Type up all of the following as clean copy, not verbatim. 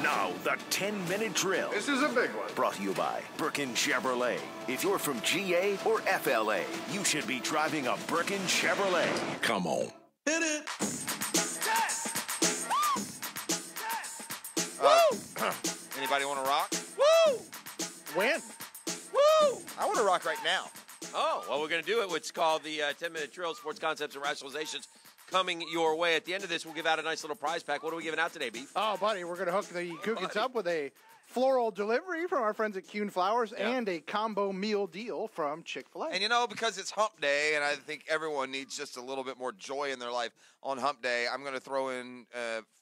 Now, the 10-minute drill. This is a big one. Brought to you by Burkins Chevrolet. If you're from GA or FLA, you should be driving a Burkins Chevrolet. Come on. Hit it. Anybody want to rock? Woo! When? Woo! I want to rock right now. Oh, well, we're going to do it. What's called the 10-minute drill, sports concepts and rationalizations coming your way. At the end of this, we'll give out a nice little prize pack. What are we giving out today, Beef? Oh, buddy, we're going to hook the Cougars up with a floral delivery from our friends at Kuhn Flowers and a combo meal deal from Chick-fil-A. And, you know, because it's hump day, and I think everyone needs just a little bit more joy in their life on hump day, I'm going to throw in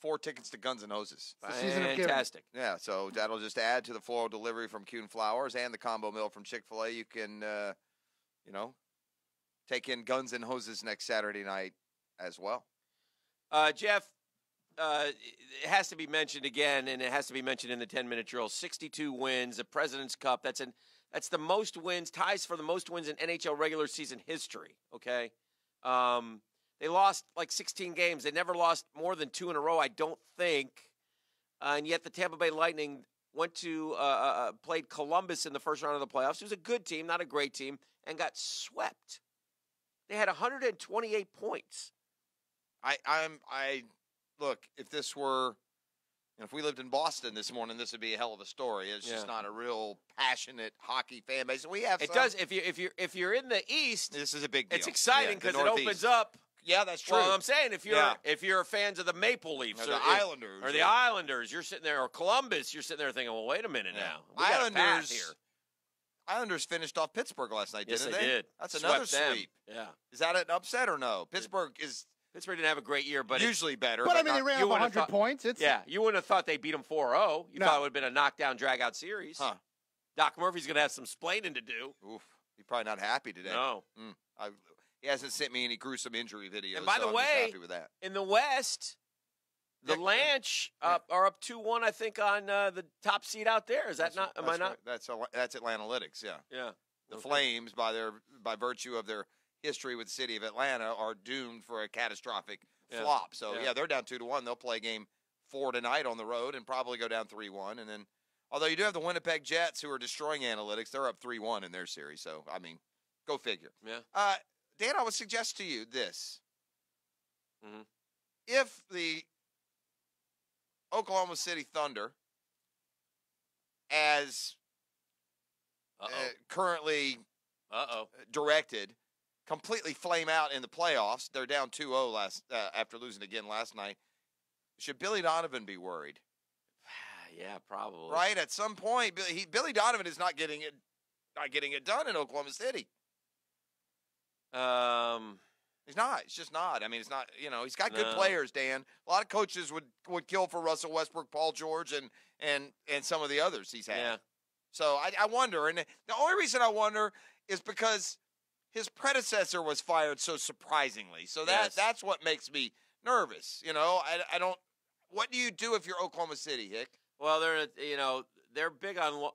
4 tickets to Guns N' Roses. Fantastic. Yeah, so that'll just add to the floral delivery from Kuhn Flowers and the combo meal from Chick-fil-A. You can, take in Guns N' Roses next Saturday night as well. Jeff, it has to be mentioned again, and it has to be mentioned in the 10-minute drill. 62 wins, the President's Cup. That's the most wins, ties for the most wins in NHL regular season history, okay? They lost like 16 games. They never lost more than 2 in a row, I don't think. And yet the Tampa Bay Lightning went to played Columbus in the first round of the playoffs. It was a good team, not a great team, and got swept. They had 128 points. Look, if this were, if we lived in Boston this morning, this would be a hell of a story. It's just not a real passionate hockey fan base. We have. It does. If you're in the East, this is a big deal. It's exciting because it opens up. Yeah, that's true. Well, I'm saying if you're fans of the Maple Leafs or the Islanders, or the Islanders, you're sitting there, or Columbus, you're sitting there thinking, well, wait a minute now, we got a path here. Islanders finished off Pittsburgh last night, didn't they? Yes, they did. That's another sweep. Yeah. Is that an upset or no? Pittsburgh didn't have a great year, but usually better. But I mean, they ran up 100 points. You wouldn't have thought they beat them 4-0. You thought it would have been a knockdown, drag-out series. Huh. Doc Murphy's going to have some splaining to do. Oof. He's probably not happy today. No. He hasn't sent me any gruesome injury videos. And by the I'm way, just happy with that. In the West, the Lanch are up 2-1, I think, on the top seed out there. Is that not? Am I not? Right. That's Atlantalytics. Yeah. Yeah. The Flames, by virtue of their history with the city of Atlanta, are doomed for a catastrophic flop. So they're down 2-1. They'll play game 4 tonight on the road and probably go down 3-1. And then, although you do have the Winnipeg Jets who are destroying analytics, they're up 3-1 in their series. So I mean, go figure. Yeah. Dan, I would suggest to you this: Mm-hmm. if the Oklahoma City Thunder, as currently directed, completely flame out in the playoffs, they're down 2-0 after losing again last night. Should Billy Donovan be worried? Yeah, probably. Right, at some point, Billy Donovan is not getting it done in Oklahoma City. He's not. It's just not. I mean, it's not. He's got good players, Dan. A lot of coaches would kill for Russell Westbrook, Paul George, and some of the others he's had. Yeah. So I wonder, and the only reason I wonder is because his predecessor was fired so surprisingly. So that's what makes me nervous. I don't. What do you do if you're Oklahoma City, Hick? Well, they're big on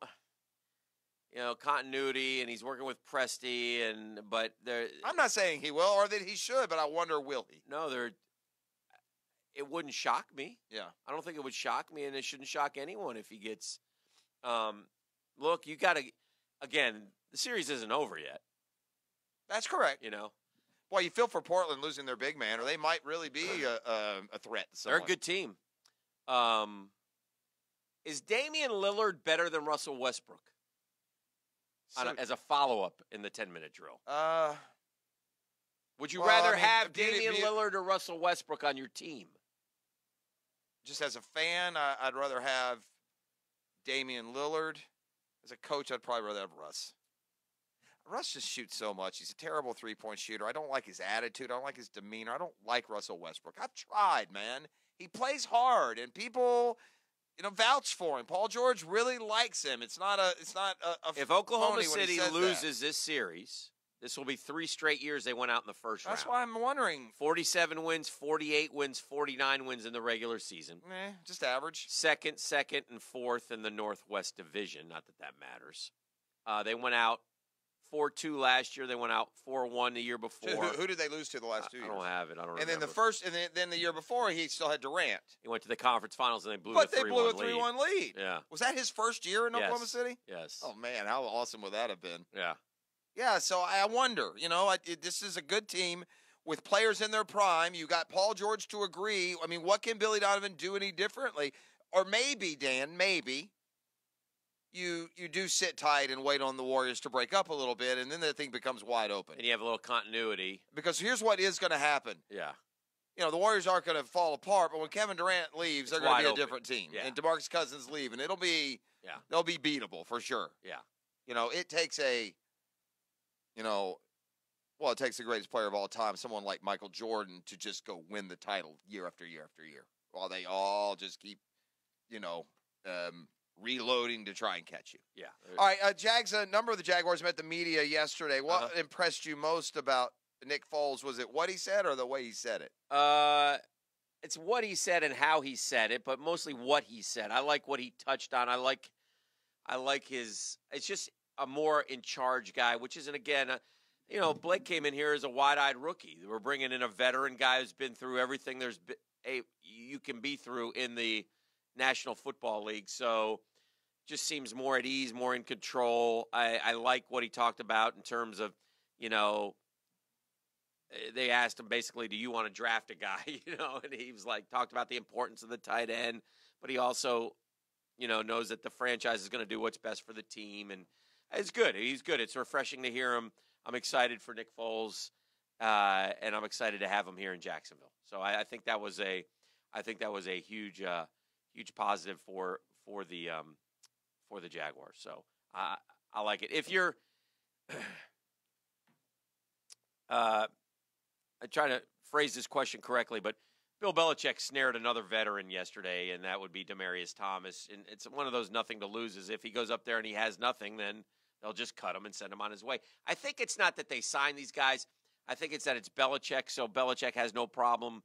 continuity, and he's working with Presti, but they're. I'm not saying he will or that he should, but I wonder, will he? No, it wouldn't shock me. Yeah. I don't think it would shock me, and it shouldn't shock anyone if he gets. Look, you got to. Again, the series isn't over yet. That's correct. Well, you feel for Portland losing their big man, or they might really be a threat to someone. They're a good team. Is Damian Lillard better than Russell Westbrook? As a follow-up in the 10-minute drill. Would you rather have Damian Lillard or Russell Westbrook on your team? Just as a fan, I'd rather have Damian Lillard. As a coach, I'd probably rather have Russ. Russ just shoots so much. He's a terrible three-point shooter. I don't like his attitude. I don't like his demeanor. I don't like Russell Westbrook. I've tried, man. He plays hard, and people, vouch for him. Paul George really likes him. It's not a If Oklahoma City loses this series, this will be 3 straight years they went out in the first round. That's why I'm wondering. 47 wins, 48 wins, 49 wins in the regular season. Just average. Second, and fourth in the Northwest Division. Not that matters. They went out 4-2 last year. They went out 4-1 the year before. Who did they lose to the last 2 years? I don't have it. I don't remember. And then the year before, he still had Durant. He went to the conference finals and they blew But a 3-1 they blew a lead. 3-1 lead. Yeah. Was that his first year in Oklahoma City? Yes. Oh, man, how awesome would that have been? Yeah. Yeah, so I wonder, this is a good team with players in their prime. You got Paul George to agree. I mean, what can Billy Donovan do any differently? Or maybe, Dan, you do sit tight and wait on the Warriors to break up a little bit, and then the thing becomes wide open. And you have a little continuity. Because here's what is going to happen. Yeah. The Warriors aren't going to fall apart, but when Kevin Durant leaves, they're going to be a different team. Yeah. And DeMarcus Cousins leave, and they'll be beatable for sure. Yeah. It takes it takes the greatest player of all time, someone like Michael Jordan, to just go win the title year after year after year, while they all just keep, reloading to try and catch you. Yeah. All right, Jags. A number of the Jaguars met the media yesterday. What impressed you most about Nick Foles? Was it what he said or the way he said it? It's what he said and how he said it, but mostly what he said. I like what he touched on. I like his. It's just a more in charge guy, which isn't again. Blake came in here as a wide-eyed rookie. We're bringing in a veteran guy who's been through everything you can be through in the National Football League. So just seems more at ease, more in control. I like what he talked about in terms of, they asked him basically, do you want to draft a guy? And he was like, talked about the importance of the tight end, but he also, knows that the franchise is going to do what's best for the team. And it's good. He's good. It's refreshing to hear him. I'm excited for Nick Foles, and I'm excited to have him here in Jacksonville. So I think that was a huge positive for the Jaguars. So I like it. If you're, I'm trying to phrase this question correctly, but Bill Belichick snared another veteran yesterday, and that would be Demaryius Thomas. And it's one of those nothing to loses. If he goes up there and he has nothing, then they'll just cut him and send him on his way. I think it's not that they sign these guys. I think it's that it's Belichick, so Belichick has no problem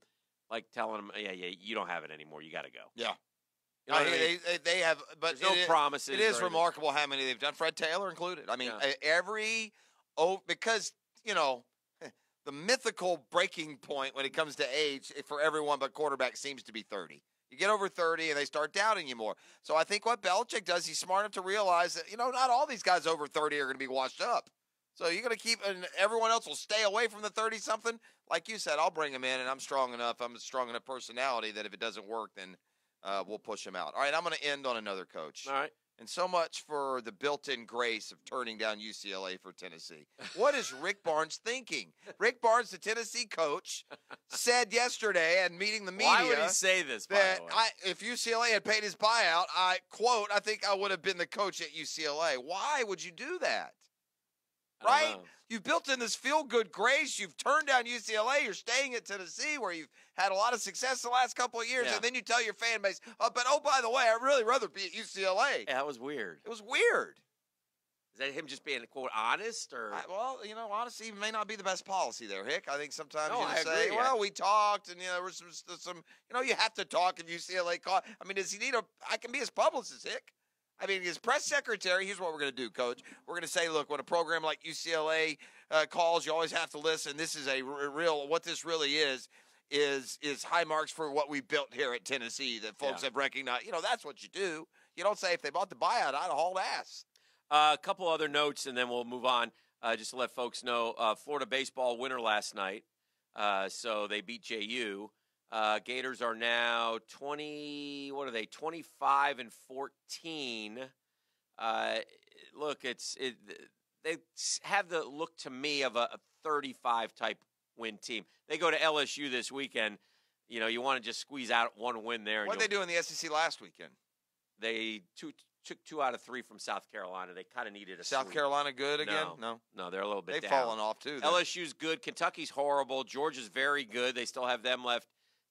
like telling him, yeah, you don't have it anymore. You got to go. Yeah. You know what I mean? They have, but there's no promises. It is remarkable how many they've done. Fred Taylor included. I mean, because, the mythical breaking point when it comes to age for everyone but quarterback seems to be 30. You get over 30 and they start doubting you more. So I think what Belichick does, he's smart enough to realize that, not all these guys over 30 are going to be washed up. So you're going to keep, and everyone else will stay away from the 30-something. Like you said, I'll bring him in, and I'm strong enough. I'm a strong enough personality that if it doesn't work, then we'll push him out. All right, I'm going to end on another coach. All right. And so much for the built-in grace of turning down UCLA for Tennessee. What is Rick Barnes thinking? Rick Barnes, the Tennessee coach, said yesterday and meeting the media. Why would he say this, by that the way? if UCLA had paid his buyout, I think I would have been the coach at UCLA. Why would you do that? Right? You've built in this feel-good grace. You've turned down UCLA. You're staying at Tennessee where you've had a lot of success the last couple of years. Yeah. And then you tell your fan base, by the way, I'd really rather be at UCLA. Yeah, that was weird. It was weird. Is that him just being, quote, honest? Or Honesty may not be the best policy there, Hick. I think sometimes No, you I just say, agree. we talked, and, there was some you have to talk if UCLA call. I mean, does he need I can be his publicist, Hick. I mean, his press secretary, here's what we're going to do, Coach. We're going to say, look, when a program like UCLA calls, you always have to listen. This is a real, what this really is high marks for what we built here at Tennessee that folks have recognized. That's what you do. You don't say if they bought the buyout, I'd have hauled ass. A couple other notes, and then we'll move on. Just to let folks know, Florida baseball winner last night. So they beat JU. Gators are now 25 and 14. Look, they have the look to me of a 35 type win team. They go to LSU this weekend. You want to just squeeze out one win there. What did they do in the SEC last weekend? They took 2 out of 3 from South Carolina. They kind of needed a South sweep. Carolina good again? No, they're a little bit They've down. fallen off too. Then. LSU's good. Kentucky's horrible. Georgia's very good. They still have them left.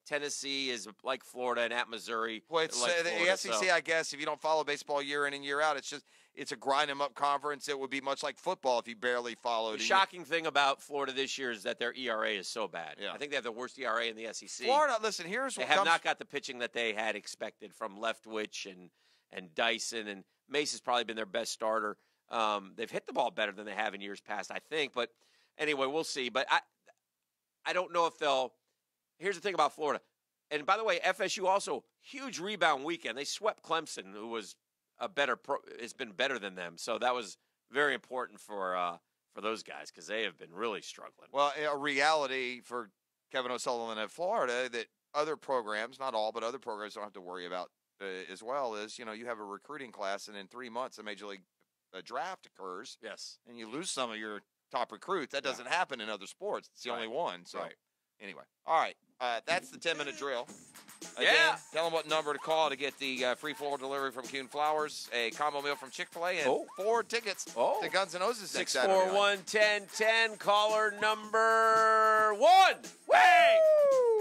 Tennessee is like Florida, and at Missouri. Well, it's like Florida, the SEC, I guess, if you don't follow baseball year in and year out, it's a grind 'em up conference. It would be much like football if you barely followed. The shocking thing about Florida this year is that their ERA is so bad. Yeah. I think they have the worst ERA in the SEC. Florida, listen, here's what they have not got the pitching that they had expected from Leftwich and Dyson, and Mace has probably been their best starter. They've hit the ball better than they have in years past, I think. But anyway, we'll see. But I don't know if they'll – here's the thing about Florida. And by the way, FSU also, huge rebound weekend. They swept Clemson, who was has been better than them. So that was very important for those guys because they have been really struggling. Well, a reality for Kevin O'Sullivan at Florida that other programs, not all, but other programs don't have to worry about as well is, you have a recruiting class, and in 3 months a Major League draft occurs. Yes. And you lose some of your top recruits. That doesn't happen in other sports. It's the only one. So anyway. All right. That's the 10-minute drill. Again, tell them what number to call to get the free floor delivery from Kuhn Flowers, a combo meal from Chick-fil-A, and 4 tickets to Guns N' Roses next Saturday. 641-1010, caller number 1. Wait!